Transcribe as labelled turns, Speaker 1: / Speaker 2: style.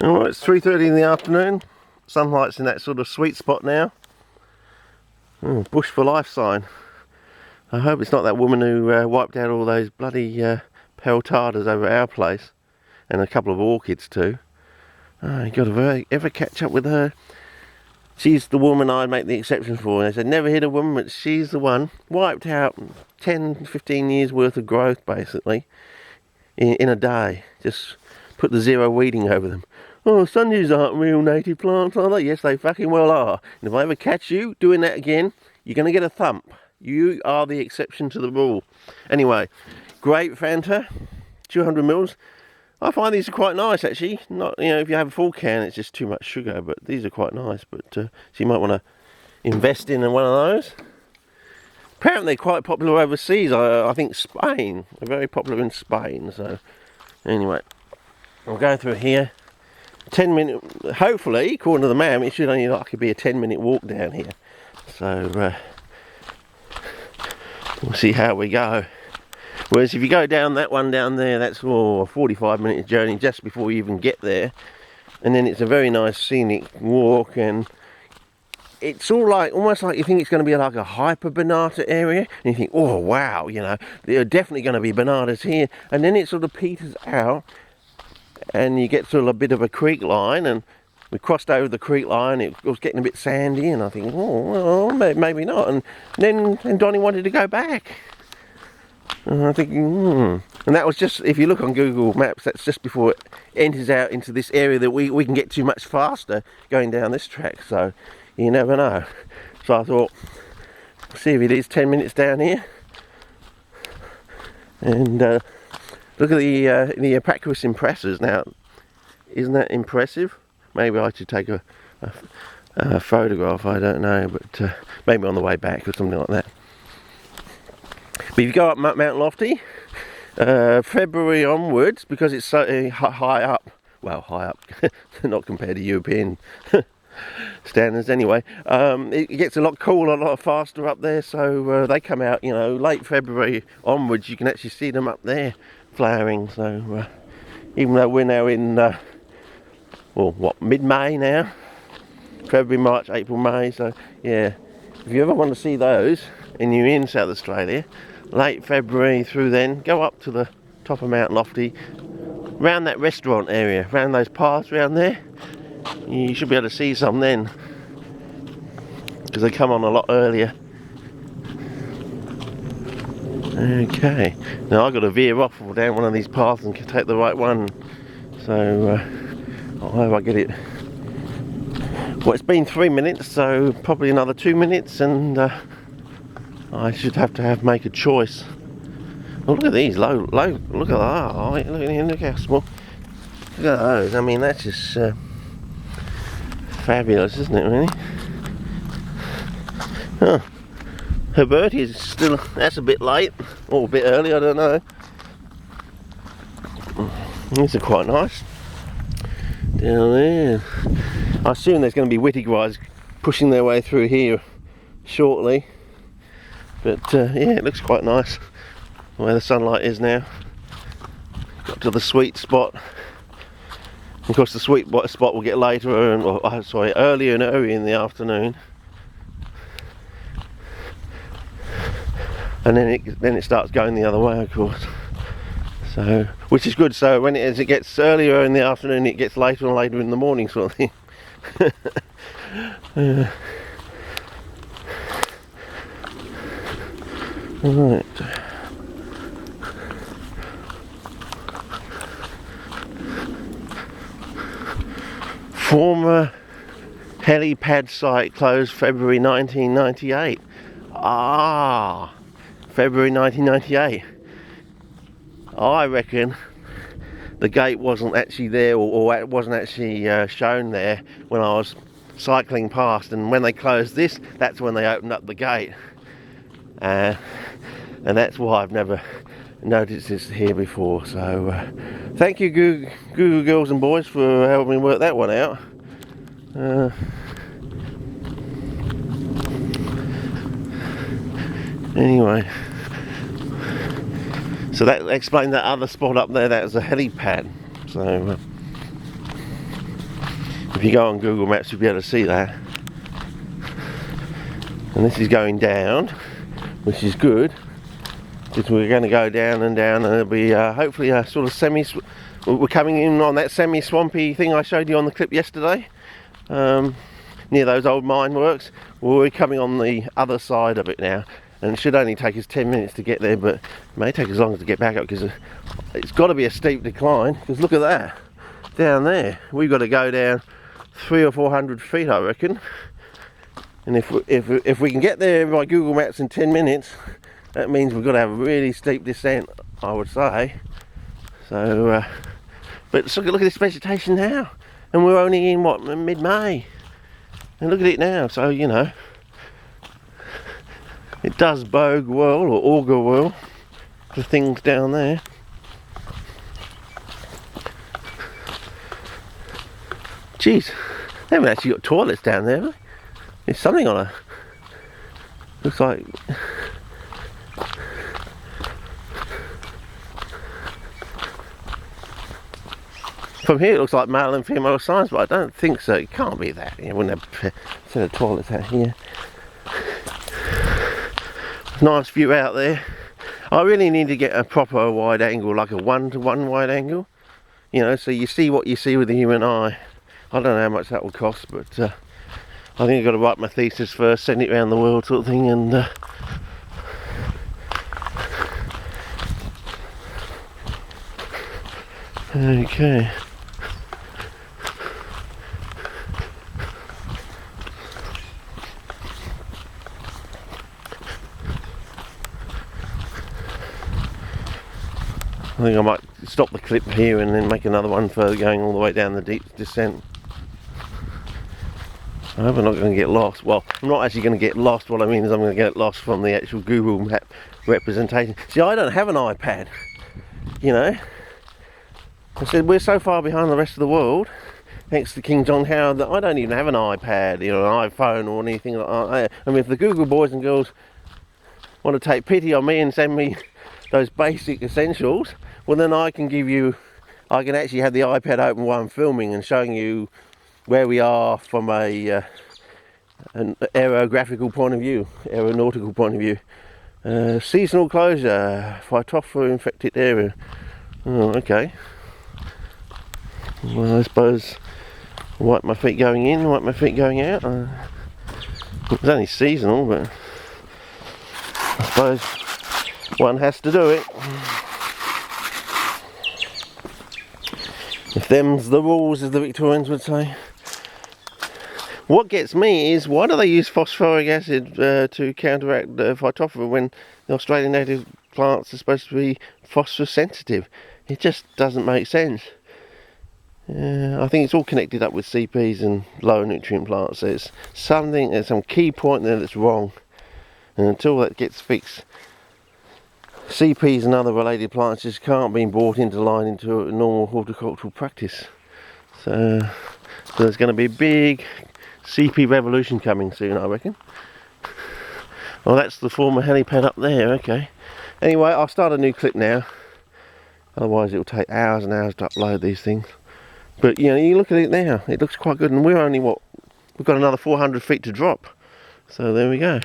Speaker 1: Alright, it's 3:30 in the afternoon. Sunlight's in that sort of sweet spot now. Bush for life sign. I hope it's not that woman who wiped out all those bloody peltadas over our place. And a couple of orchids too. You got to ever catch up with her. She's the woman I'd make the exception for. And they said never hit a woman, but she's the one. Wiped out 10-15 years worth of growth basically in a day. Just put the zero weeding over them. Oh, sundews aren't real native plants, are they? Yes, they fucking well are. And if I ever catch you doing that again, you're going to get a thump. You are the exception to the rule. Anyway, great Fanta, 200 mils. I find these are quite nice actually. Not, you know, if you have a full can, it's just too much sugar. But these are quite nice. But so you might want to invest in one of those. Apparently, they're quite popular overseas. I think Spain. They're very popular in Spain. So anyway, I'll go through here. 10-minute, hopefully, according to the map, it should only like be a 10-minute walk down here. So we'll see how we go. Whereas if you go down that one down there, that's a 45-minute journey just before you even get there. And then it's a very nice scenic walk, and it's all like almost like you think it's going to be like a hyper banana area, and you think, oh wow, you know, there are definitely going to be bananas here. And then it sort of peters out, and you get to a bit of a creek line, and we crossed over the creek line. It was getting a bit sandy, and I think, oh, well, maybe not. And then Donnie wanted to go back. And I'm thinking, And that was just, if you look on Google Maps, that's just before it enters out into this area that we can get to much faster going down this track. So you never know. So I thought, see if it is 10 minutes down here. And look at the Apacuous impressors. Now, isn't that impressive? Maybe I should take a photograph, I don't know, but maybe on the way back or something like that. But if you go up Mount Lofty, February onwards, because it's so high up, well, high up, not compared to European standards anyway, it gets a lot cooler, a lot faster up there, so they come out, you know, late February onwards. You can actually see them up there flowering. So even though we're now in, well, what, mid-May now? February, March, April, May, so yeah, if you ever want to see those and you're in South Australia, late February through then, go up to the top of Mount Lofty, round that restaurant area, round those paths round there. You should be able to see some then, because they come on a lot earlier. Okay, now I've got to veer off or down one of these paths and take the right one. So I hope I get it. Well, it's been 3 minutes, so probably another 2 minutes, and I should have to make a choice. Oh, look at these, low, look at that, oh, look how small. Look at those, I mean, that's just fabulous, isn't it, really? Huh. Herberti is still, that's a bit late, or a bit early, I don't know. These are quite nice. Down there. I assume there's going to be wittigrass pushing their way through here shortly. But yeah, it looks quite nice where the sunlight is now. Got to the sweet spot. Of course, the sweet spot will get later, earlier and earlier in the afternoon, and then it starts going the other way, of course. So, which is good. So as it gets earlier in the afternoon, it gets later and later in the morning, sort of thing. Right. Former helipad site closed February 1998. Ah, February 1998. I reckon the gate wasn't actually there, or it wasn't actually shown there when I was cycling past, and when they closed this, that's when they opened up the gate. And that's why I've never noticed this here before. So thank you, Google girls and boys, for helping me work that one out. Anyway, so that explained that other spot up there. That was a helipad. So If you go on Google Maps, you'll be able to see that. And this is going down, which is good, because we're going to go down and down, and it'll be hopefully a sort of we're coming in on that semi-swampy thing I showed you on the clip yesterday, near those old mine works. Well, we're coming on the other side of it now, and it should only take us 10 minutes to get there, but it may take as long as to get back up, because it's got to be a steep decline. Because look at that, down there, we've got to go down 300 or 400 feet, I reckon. And if we can get there by Google Maps in 10 minutes, that means we've got to have a really steep descent, I would say. So, but look at this vegetation now, and we're only in what, mid-May, and look at it now. So you know, it does bode well, or augur well, for things down there. Jeez, they haven't actually got toilets down there, have they? There's something on a, looks like, from here it looks like male and female signs, but I don't think so. It can't be that. You wouldn't have a set of toilets out here. Nice view out there. I really need to get a proper wide angle, like a 1-to-1 wide angle. You know, so you see what you see with the human eye. I don't know how much that will cost, but I think I've got to write my thesis first, send it around the world sort of thing, and okay. I think I might stop the clip here and then make another one further, going all the way down the deep descent. I hope I'm not going to get lost. Well, I'm not actually going to get lost. What I mean is I'm going to get lost from the actual Google Map representation. See, I don't have an iPad, you know. I said we're so far behind the rest of the world, thanks to King John Howard, that I don't even have an iPad, you know, an iPhone or anything like that. I mean, if the Google boys and girls want to take pity on me and send me those basic essentials, well then I can actually have the iPad open while I'm filming and showing you where we are from an aerographical point of view, aeronautical point of view. Seasonal closure, Phytophthora infected area. Oh, okay. Well, I suppose wipe my feet going in, wipe my feet going out. It's only seasonal, but I suppose one has to do it. If them's the rules, as the Victorians would say. What gets me is, why do they use phosphoric acid to counteract Phytophthora when the Australian native plants are supposed to be phosphorus sensitive? It just doesn't make sense. I think it's all connected up with CPs and lower nutrient plants. There's some key point there that's wrong, and until that gets fixed, CPs and other related plants just can't be brought into line into a normal horticultural practice. So there's going to be a big CP revolution coming soon, I reckon. Well, that's the former helipad up there. Okay. Anyway, I'll start a new clip now. Otherwise, it will take hours and hours to upload these things. But you know, you look at it now; it looks quite good, and we're only we've got another 400 feet to drop. So there we go.